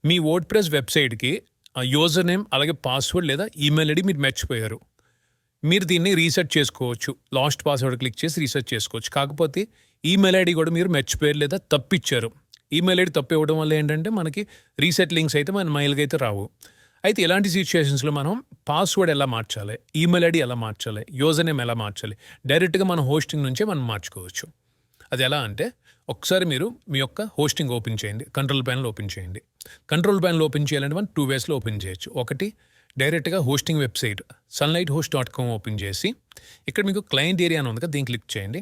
మీ WordPress వెబ్‌సైట్‌కి user name అలాగే password లేదా ఈమెయిల్ ఐడీ మీరు మర్చిపోయారు. మీరు దీన్ని రీసెట్ చేసుకోవచ్చు. లాస్ట్ పాస్వర్డ్ క్లిక్ చేసి రీసెట్ చేసుకోవచ్చు. కాకపోతే ఈమెయిల్ ఐడీ కూడా మీరు మర్చిపోయారు లేదా తప్పిచ్చారు. ఈమెయిల్ ఐడీ తప్పు ఇవ్వడం వల్ల ఏంటంటే మనకి రీసెట్ లింక్స్ అయితే మన మెయిల్‌కి అయితే రావు. అయితే ఇలాంటి సిట్యుయేషన్స్‌లో మనం పాస్వర్డ్ ఎలా మార్చాలి, ఈమెయిల్ ఐడీ ఎలా మార్చాలి, యూజర్ నేమ్ ఎలా మార్చాలి, డైరెక్ట్‌గా మన హోస్టింగ్ నుంచే మనం మార్చుకోవచ్చు. అది ఎలా అంటే ఒకసారి మీరు మీ యొక్క హోస్టింగ్ ఓపెన్ చేయండి. కంట్రోల్ ప్యానెల్ ఓపెన్ చేయండి. కంట్రోల్ ప్యానెల్ ఓపెన్ చేయాలంటే మనం 2 వేస్‌లో ఓపెన్ చేయొచ్చు. ఒకటి డైరెక్ట్‌గా హోస్టింగ్ వెబ్‌సైట్ sunlighthost.com ఓపెన్ చేసి ఇక్కడ మీకు క్లయింట్ ఏరియా అని ఉంది కదా, దీన్ని క్లిక్ చేయండి.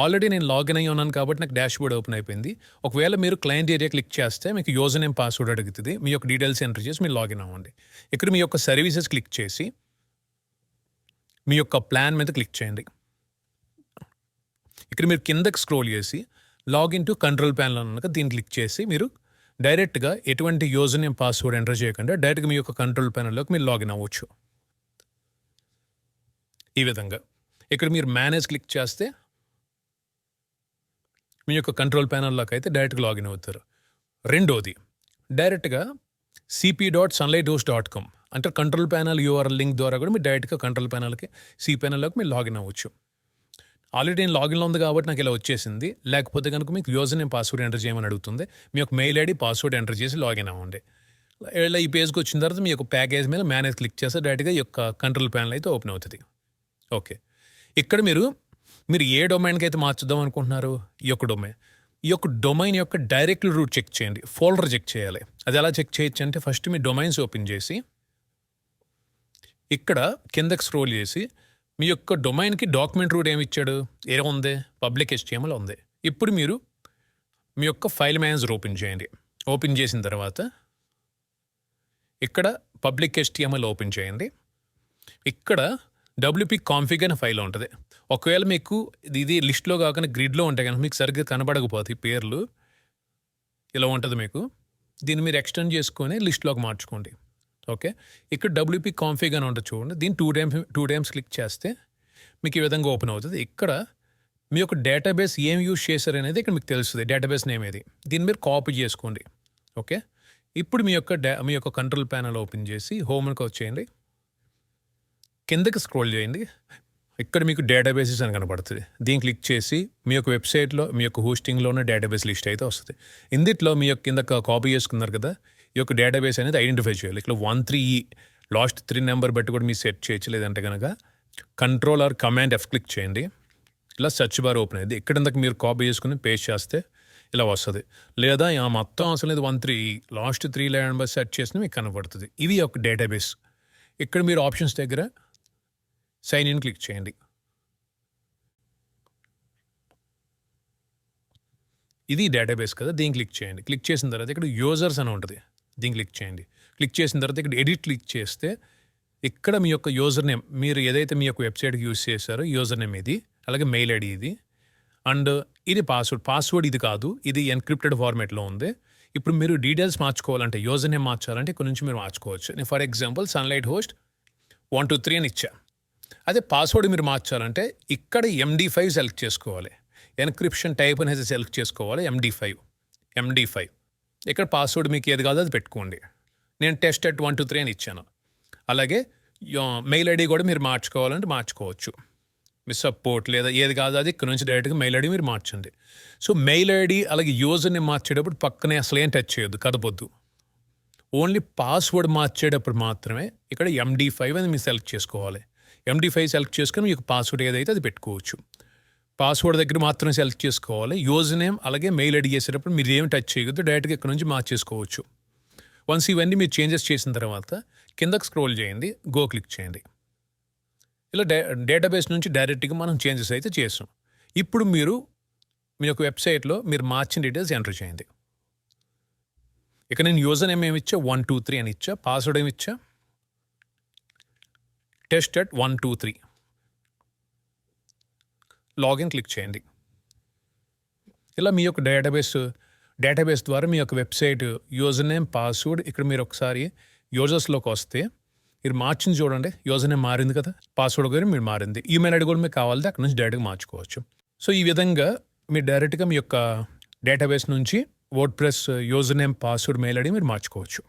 ఆల్రెడీ నేను లాగిన్ అయ్యి ఉన్నాను కాబట్టి నాకు డాష్‌బోర్డ్ ఓపెన్ అయిపోయింది. ఒకవేళ మీరు క్లయింట్ ఏరియా క్లిక్ చేస్తే మీకు యూజర్ నేమ్, పాస్వర్డ్ అడుగుతుంది. మీ యొక్క డీటెయిల్స్ ఎంటర్ చేసి మీరు లాగిన్ అవ్వండి. ఇక్కడ మీ యొక్క సర్వీసెస్ క్లిక్ చేసి మీ యొక్క ప్లాన్ మీద క్లిక్ చేయండి. ఇక్కడ మీరు కిందకి స్క్రోల్ చేసి లాగిన్ టు కంట్రోల్ ప్యానెల్ అన్నాక దీన్ని క్లిక్ చేసి మీరు డైరెక్ట్గా ఎటువంటి యూజర్ నేమ్, పాస్వర్డ్ ఎంటర్ చేయకుండా డైరెక్ట్గా మీ యొక్క కంట్రోల్ ప్యానెల్లోకి మీరు లాగిన్ అవ్వచ్చు. ఈ విధంగా ఇక్కడ మీరు మేనేజ్ క్లిక్ చేస్తే మీ యొక్క కంట్రోల్ ప్యానెల్లోకి అయితే డైరెక్ట్గా లాగిన్ అవుతారు. రెండోది డైరెక్ట్గా cp.sunlighthost.com అంటే కంట్రోల్ ప్యానెల్ యూఆర్ఎల్ లింక్ ద్వారా కూడా మీరు డైరెక్ట్గా కంట్రోల్ ప్యానెల్కి ప్యానెల్లోకి మీరు లాగిన్ అవ్వచ్చు. ఆల్రెడీ నేను లాగిన్లో ఉంది కాబట్టి నాకు ఇలా వచ్చేసింది. లేకపోతే కనుక మీకు యూజర్ నేమ్, పాస్వర్డ్ ఎంటర్ చేయమని అడుగుతుంది. మీ యొక్క మెయిల్ ఐడి, పాస్వర్డ్ ఎంటర్ చేసి లాగిన్ అవ్వండి. ఇలా ఈ పేజ్కి వచ్చిన తర్వాత మీ యొక్క ప్యాకేజ్ మీద మేనేజ్ క్లిక్ చేస్తే డైరెక్ట్గా ఈ యొక్క కంట్రోల్ ప్యానెల్ అయితే ఓపెన్ అవుతుంది. ఓకే, ఇక్కడ మీరు ఏ డొమైన్కి అయితే మార్చుద్దాం అనుకుంటున్నారు, ఈ యొక్క డొమైన్ యొక్క డైరెక్ట్ రూట్ చెక్ చేయండి. ఫోల్డర్ చెక్ చేయాలి. అది ఎలా చెక్ చేయొచ్చు అంటే ఫస్ట్ మీ డొమైన్స్ ఓపెన్ చేసి ఇక్కడ కిందకి స్క్రోల్ చేసి మీ యొక్క డొమైన్కి డాక్యుమెంట్ రూట్ ఏమి ఇచ్చాడు, ఉంది, పబ్లిక్ HTML ఉంది. ఇప్పుడు మీరు మీ యొక్క ఫైల్ మేనేజర్ ఓపెన్ చేయండి. ఓపెన్ చేసిన తర్వాత ఇక్కడ పబ్లిక్ HTML ఓపెన్ చేయండి. ఇక్కడ WP కాన్ఫిగ్ అనే ఫైల్ ఉంటుంది. ఒకవేళ మీకు ఇది లిస్ట్లో కాకుండా గ్రిడ్లో ఉంటే కనుక మీకు సరిగ్గా కనబడకపోతే పేర్లు ఇలా ఉంటుంది మీకు. దీన్ని మీరు ఎక్స్టెండ్ చేసుకొని లిస్ట్లోకి మార్చుకోండి. ఓకే, ఇక్కడ WP కాన్ఫిగ్ అని ఉంటుంది చూడండి. దీన్ని టూ టైమ్స్ క్లిక్ చేస్తే మీకు ఈ విధంగా ఓపెన్ అవుతుంది. ఇక్కడ మీ యొక్క డేటాబేస్ ఏం యూజ్ చేశారు అనేది ఇక్కడ మీకు తెలుస్తుంది. డేటాబేస్ నేమ్ ఏది, దీన్ని మీరు కాపీ చేసుకోండి. ఓకే, ఇప్పుడు మీ యొక్క కంట్రోల్ ప్యానెల్ ఓపెన్ చేసి హోమ్కి వచ్చేయండి. కిందకి స్క్రోల్ చేయండి. ఇక్కడ మీకు డేటాబేసెస్ అని కనబడుతుంది. దీన్ని క్లిక్ చేసి మీ యొక్క వెబ్సైట్లో మీ యొక్క హోస్టింగ్లో ఉన్న డేటాబేస్ లిస్ట్ అయితే వస్తుంది. ఇందులో మీ యొక్క కింద కాపీ చేసుకున్నారు కదా, ఈ యొక్క డేటాబేస్ అనేది ఐడెంటిఫై చేయాలి. ఇక్కడ 13E లాస్ట్ 3 నెంబర్ బట్టి కూడా మీరు సెట్ చేయొచ్చు. లేదంటే కనుక control or command F click చేయండి. ఇలా సెర్చ్ బార్ ఓపెన్ అయింది. ఇక్కడ మీరు కాపీ చేసుకుని పేస్ట్ చేస్తే ఇలా వస్తుంది. లేదా మొత్తం అసలు లేదు 13E లాస్ట్ 3 నెంబర్ సెర్చ్ చేసిన మీకు కనబడుతుంది. ఇవి ఒక డేటాబేస్. ఇక్కడ మీరు ఆప్షన్స్ దగ్గర సైన్ ఇన్ క్లిక్ చేయండి. ఇది డేటాబేస్ కదా, దీన్ని క్లిక్ చేయండి. క్లిక్ చేసిన తర్వాత ఇక్కడ యూజర్స్ అని ఉంటుంది, దీన్ని క్లిక్ చేయండి. క్లిక్ చేసిన తర్వాత ఇక్కడ ఎడిట్ క్లిక్ చేస్తే ఇక్కడ మీ యొక్క యూజర్ నేమ్, మీరు ఏదైతే మీ యొక్క వెబ్సైట్కి యూజ్ చేశారో యూజర్ నేమ్ ఇది, అలాగే మెయిల్ ఐడి ఇది, అండ్ ఇది పాస్వర్డ్ ఇది కాదు, ఇది ఎన్క్రిప్టెడ్ ఫార్మేట్లో ఉంది. ఇప్పుడు మీరు డీటెయిల్స్ మార్చుకోవాలంటే, యూజర్ నేమ్ మార్చాలంటే ఇక్కడ నుంచి మీరు మార్చుకోవచ్చు. నేను ఫర్ ఎగ్జాంపుల్ sunlighthost 123 అని ఇచ్చా. అదే పాస్వర్డ్ మీరు మార్చాలంటే ఇక్కడ MD5 సెలెక్ట్ చేసుకోవాలి. ఎన్క్రిప్షన్ టైప్ అనేది సెలెక్ట్ చేసుకోవాలి. MD5 ఇక్కడ పాస్వర్డ్ మీకు ఏది కాదో అది పెట్టుకోండి. నేను test@123 అని ఇచ్చాను. అలాగే మెయిల్ ఐడి కూడా మీరు మార్చుకోవాలంటే మార్చుకోవచ్చు. మీ సపోర్ట్ లేదా ఏది కాదో అది ఇక్కడ నుంచి డైరెక్ట్గా మెయిల్ ఐడి మీరు మార్చండి. సో మెయిల్ ఐడి అలాగే యూజర్ని మార్చేటప్పుడు పక్కనే అసలు ఏం టచ్ చేయొద్దు, కదపొద్దు. ఓన్లీ పాస్వర్డ్ మార్చేటప్పుడు మాత్రమే ఇక్కడ MD5 అని మీరు సెలెక్ట్ చేసుకోవాలి. MD5 సెలెక్ట్ చేసుకొని మీకు పాస్వర్డ్ ఏదైతే అది పెట్టుకోవచ్చు. పాస్వర్డ్ దగ్గర మాత్రం సెలెక్ట్ చేసుకోవాలి. యూజర్ నేమ్ అలాగే మెయిల్ ఐడి చేసేటప్పుడు మీరు ఏమి టచ్ చేయొద్దు, డైరెక్ట్గా ఇక్కడ నుంచి మార్చేసుకోవచ్చు. వన్స్ ఇవన్నీ మీరు చేంజెస్ చేసిన తర్వాత కిందకి స్క్రోల్ చేయండి, గో క్లిక్ చేయండి. ఇలా డేటాబేస్ నుంచి డైరెక్ట్గా మనం చేంజెస్ అయితే చేస్తాం. ఇప్పుడు మీరు మీ యొక్క వెబ్సైట్లో మీరు మార్చిన డీటెయిల్స్ ఎంటర్ చేయండి. ఇక నేను యూజర్ నేమ్ ఏమి ఇచ్చా, 123 అని ఇచ్చా. పాస్వర్డ్ ఏమి ఇచ్చా, test@123. లాగిన్ క్లిక్ చేయండి. ఇలా మీ యొక్క డేటాబేస్ ద్వారా మీ యొక్క వెబ్సైట్ యూజర్ నేమ్, పాస్వర్డ్, ఇక్కడ మీరు ఒకసారి యూజర్స్లోకి వస్తే మీరు మార్చింది చూడండి. యూజర్ నేమ్ మారింది కదా, పాస్వర్డ్ కూడా మీరు మారింది. ఈమెయిల్ ఐడి కూడా మీకు కావాలంటే అక్కడ నుంచి డైరెక్ట్గా మార్చుకోవచ్చు. సో ఈ విధంగా మీరు డైరెక్ట్గా మీ యొక్క డేటాబేస్ నుంచి word press user name, password, mail ID మీరు మార్చుకోవచ్చు.